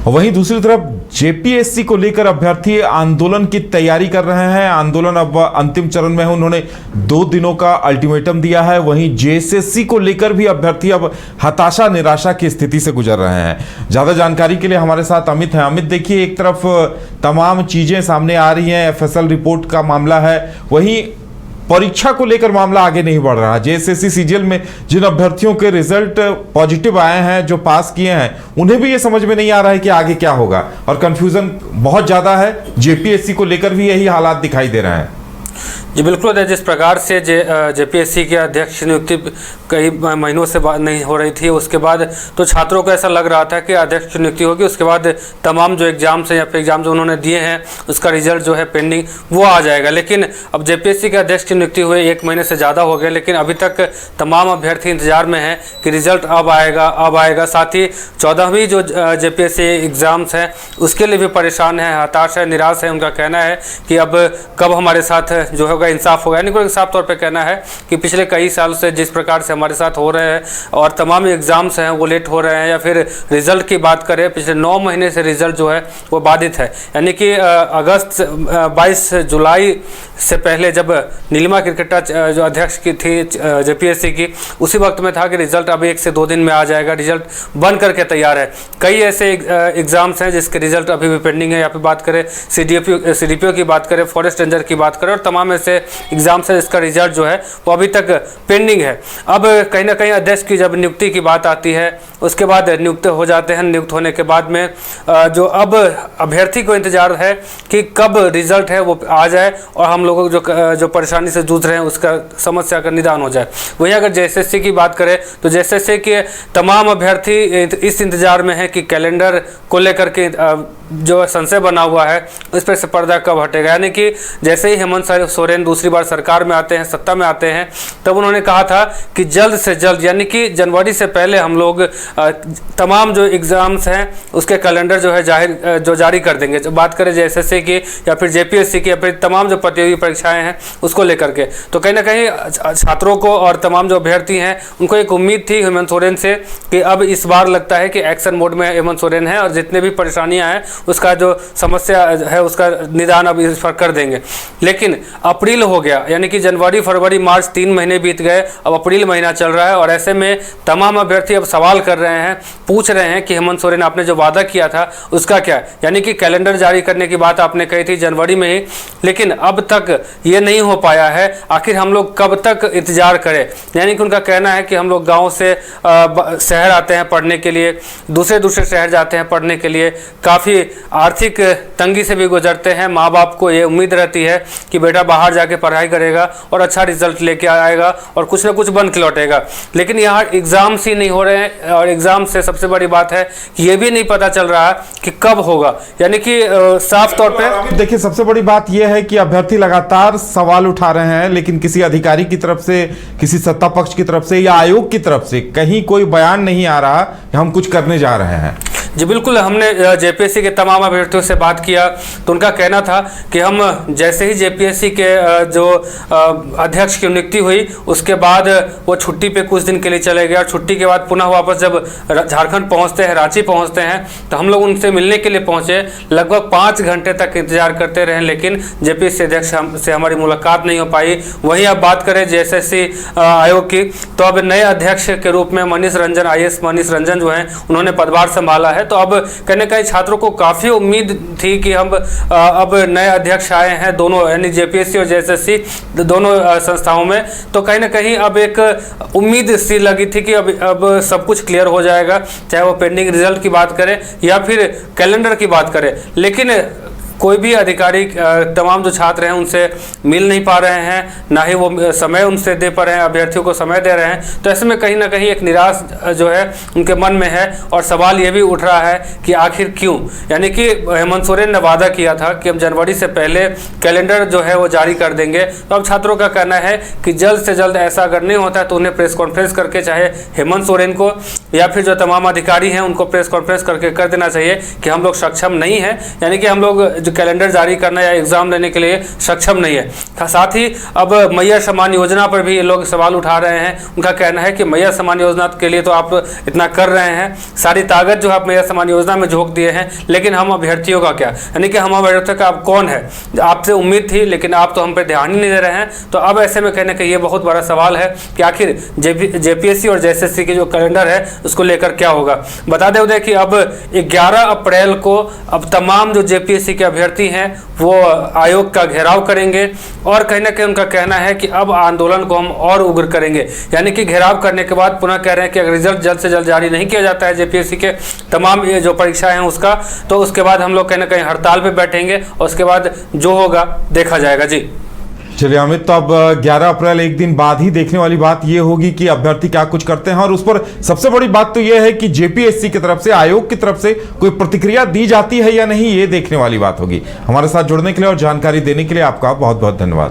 वहीं दूसरी तरफ जेपीएससी को लेकर अभ्यर्थी आंदोलन की तैयारी कर रहे हैं। आंदोलन अब अंतिम चरण में है, उन्होंने 2 दिनों का अल्टीमेटम दिया है। वहीं जेएसएससी को लेकर भी अभ्यर्थी अब हताशा निराशा की स्थिति से गुजर रहे हैं। ज्यादा जानकारी के लिए हमारे साथ अमित है। अमित, देखिए, एक तरफ तमाम चीजें सामने आ रही हैं, एफएसएल रिपोर्ट का मामला है, वहीं परीक्षा को लेकर मामला आगे नहीं बढ़ रहा। जेएसएससी सीजीएल में जिन अभ्यर्थियों के रिजल्ट पॉजिटिव आए हैं, जो पास किए हैं, उन्हें भी ये समझ में नहीं आ रहा है कि आगे क्या होगा, और कंफ्यूजन बहुत ज्यादा है। जेपीएससी को लेकर भी यही हालात दिखाई दे रहे हैं। जी बिल्कुल, जिस प्रकार से जेपीएससी के अध्यक्ष नियुक्ति कई महीनों से नहीं हो रही थी, उसके बाद तो छात्रों को ऐसा लग रहा था कि अध्यक्ष की नियुक्ति होगी, उसके बाद तमाम जो एग्जाम्स हैं या फिर एग्जाम जो उन्होंने दिए हैं उसका रिजल्ट जो है पेंडिंग वो आ जाएगा। लेकिन अब जेपीएससी के अध्यक्ष की नियुक्ति हुए 1 महीने से ज़्यादा हो गए, लेकिन अभी तक तमाम अभ्यर्थी इंतजार में हैं कि रिजल्ट अब आएगा। साथ ही 14वीं जो जेपीएससी एग्ज़ाम्स हैं उसके लिए भी परेशान है, हताश है, निराश है। उनका कहना है कि अब कब हमारे साथ जो होगा इंसाफ होगा। यानी कोई साफ तौर पे कहना है कि पिछले कई साल से जिस प्रकार से हमारे साथ हो रहे हैं और तमाम एग्जाम्स हैं वो लेट हो रहे हैं, या फिर रिजल्ट की बात करें, पिछले 9 महीने से रिजल्ट जो है वो बाधित है। यानी कि अगस्त 22 जुलाई से पहले जब नीलिमा क्रिकेटा जो अध्यक्ष की थी जेपीएससी की, उसी वक्त में था कि रिजल्ट अब 1 से 2 दिन में आ जाएगा, रिजल्ट बन करके तैयार है। कई ऐसे एग्जाम्स हैं जिसके रिजल्ट अभी भी पेंडिंग है। यहाँ पे बात करें सीडीपीओ की बात करें, फॉरेस्ट रेंजर की बात करें, और तमाम ऐसे एग्जाम से इसका रिजल्ट जो है वो अभी तक पेंडिंग है। अब कहीं ना कहीं अध्यक्ष की जब नियुक्ति की बात आती है, उसके बाद नियुक्त हो जाते हैं। नियुक्त होने के बाद में जो अब अभ्यर्थी को इंतजार है कि कब रिजल्ट है वो आ जाए और हम लोगों जो परेशानी से जूझ रहे हैं उसका समस्या का निदान हो जाए। वहीं अगर जेएसएससी की बात करें तो जेएसएससी के तमाम अभ्यर्थी इस इंतजार में है कि कैलेंडर को लेकर के जो संशय बना हुआ है उस पर से पर्दा कब हटेगा। यानी कि जैसे ही हेमंत सोरेन दूसरी बार सरकार में आते हैं, सत्ता में आते हैं, तब उन्होंने कहा था कि जल्द से जल्द, यानी कि जनवरी से पहले हम लोग तमाम जो एग्ज़ाम्स हैं उसके कैलेंडर जो है जारी कर देंगे। जब बात करें जेएसएससी की या फिर जेपीएससी की या फिर तमाम जो प्रतियोगी परीक्षाएं हैं उसको लेकर के, तो कहीं ना कहीं छात्रों को और तमाम जो अभ्यर्थी हैं उनको एक उम्मीद थी हेमंत सोरेन से कि अब इस बार लगता है कि एक्शन मोड में हेमंत सोरेन है और जितने भी परेशानियां हैं उसका जो समस्या है उसका निदान अब इस पर कर देंगे। लेकिन अप्रैल हो गया, यानी कि जनवरी, फरवरी, मार्च 3 महीने बीत गए, अब अप्रैल महीना चल रहा है और ऐसे में तमाम अभ्यर्थी अब सवाल कर रहे हैं, पूछ रहे हैं कि हेमंत सोरेन आपने जो वादा किया था उसका क्या। यानी कि कैलेंडर जारी करने की बात आपने कही थी जनवरी में ही, लेकिन अब तक ये नहीं हो पाया है। आखिर हम लोग कब तक इंतजार करें। यानी कि उनका कहना है कि हम लोग गाँव से शहर आते हैं पढ़ने के लिए, दूसरे शहर जाते हैं पढ़ने के लिए, काफ़ी आर्थिक तंगी से भी गुजरते हैं। माँ बाप को ये उम्मीद रहती है कि बेटा बाहर जाके पढ़ाई करेगा और अच्छा रिजल्ट लेके आएगा और कुछ ना कुछ बन के लौटेगा। लेकिन यहाँ एग्जाम्स ही नहीं हो रहे हैं और एग्जाम से सबसे बड़ी बात है कि ये भी नहीं पता चल रहा कि कब होगा। यानी कि साफ तौर पे देखिए, सबसे बड़ी बात यह है कि अभ्यर्थी लगातार सवाल उठा रहे हैं, लेकिन किसी अधिकारी की तरफ से, किसी सत्ता पक्ष की तरफ से या आयोग की तरफ से कहीं कोई बयान नहीं आ रहा कि हम कुछ करने जा रहे हैं। जी बिल्कुल, हमने जेपीएससी के तमाम अभ्यर्थियों से बात किया तो उनका कहना था कि हम जैसे ही जेपीएससी के जो अध्यक्ष की नियुक्ति हुई उसके बाद वो छुट्टी पे कुछ दिन के लिए चले गए और छुट्टी के बाद पुनः वापस जब झारखंड पहुंचते हैं, रांची पहुंचते हैं, तो हम लोग उनसे मिलने के लिए पहुंचे। लगभग 5 घंटे तक इंतजार करते रहे, लेकिन जेपीएससी अध्यक्ष से हमारी मुलाकात नहीं हो पाई। वहीं अब बात करें जेएसएससी आयोग की, तो अब नए अध्यक्ष के रूप में मनीष रंजन, IAS मनीष रंजन जो हैं उन्होंने पदभार संभाला है। तो अब कहीं ना कहीं छात्रों को काफ़ी उम्मीद थी कि हम अब नए अध्यक्ष आए हैं दोनों, यानी जेपीएससी और जेएसएससी दोनों संस्थाओं में, तो कहीं ना कहीं अब एक उम्मीद सी लगी थी कि अब सब कुछ क्लियर हो जाएगा, चाहे वो पेंडिंग रिजल्ट की बात करें या फिर कैलेंडर की बात करें। लेकिन कोई भी अधिकारी तमाम जो छात्र हैं उनसे मिल नहीं पा रहे हैं, ना ही वो समय उनसे दे पा रहे हैं, अभ्यर्थियों को समय दे रहे हैं। तो ऐसे में कहीं ना कहीं एक निराश जो है उनके मन में है और सवाल ये भी उठ रहा है कि आखिर क्यों। यानी कि हेमंत सोरेन ने वादा किया था कि हम जनवरी से पहले कैलेंडर जो है वो जारी कर देंगे, तो अब छात्रों का कहना है कि जल्द से जल्द ऐसा अगर नहीं होता है तो उन्हें प्रेस कॉन्फ्रेंस करके, चाहे हेमंत सोरेन को या फिर जो तमाम अधिकारी हैं उनको प्रेस कॉन्फ्रेंस करके कर देना चाहिए कि हम लोग सक्षम नहीं हैं। यानी कि हम लोग जो कैलेंडर जारी करना या एग्जाम लेने के लिए सक्षम नहीं है। साथ ही अब मैया सम्मान योजना पर भी ये लोग सवाल उठा रहे हैं। उनका कहना है कि मैया सम्मान योजना के लिए तो आप इतना कर रहे हैं, सारी ताकत जो आप मैया सम्मान योजना में झोंक दिए हैं, लेकिन हम अभ्यर्थियों का क्या, यानी कि हम अभ्यर्थियों का आप कौन है, आपसे उम्मीद थी लेकिन आप तो हम पे ध्यान ही नहीं दे रहे हैं। तो अब ऐसे में कहने का ये बहुत बड़ा सवाल है कि आखिर जेपीएससी और जेएसएससी की जो कैलेंडर है उसको लेकर क्या होगा। बता दें उदय कि अब 11 अप्रैल को अब तमाम जो जेपीएससी के अभ्यर्थी हैं वो आयोग का घेराव करेंगे और कहीं ना कहीं उनका कहना है कि अब आंदोलन को हम और उग्र करेंगे। यानी कि घेराव करने के बाद पुनः कह रहे हैं कि अगर रिजल्ट जल्द से जल्द जारी नहीं किया जाता है जेपीएससी के तमाम ये जो परीक्षाएं हैं उसका, तो उसके बाद हम लोग कहीं ना कहीं हड़ताल पे बैठेंगे और उसके बाद जो होगा देखा जाएगा। जी चलिए अमित, तो अब 11 अप्रैल एक दिन बाद ही देखने वाली बात यह होगी कि अभ्यर्थी क्या कुछ करते हैं, और उस पर सबसे बड़ी बात तो यह है कि जेपीएससी की तरफ से, आयोग की तरफ से कोई प्रतिक्रिया दी जाती है या नहीं, ये देखने वाली बात होगी। हमारे साथ जुड़ने के लिए और जानकारी देने के लिए आपका बहुत बहुत धन्यवाद।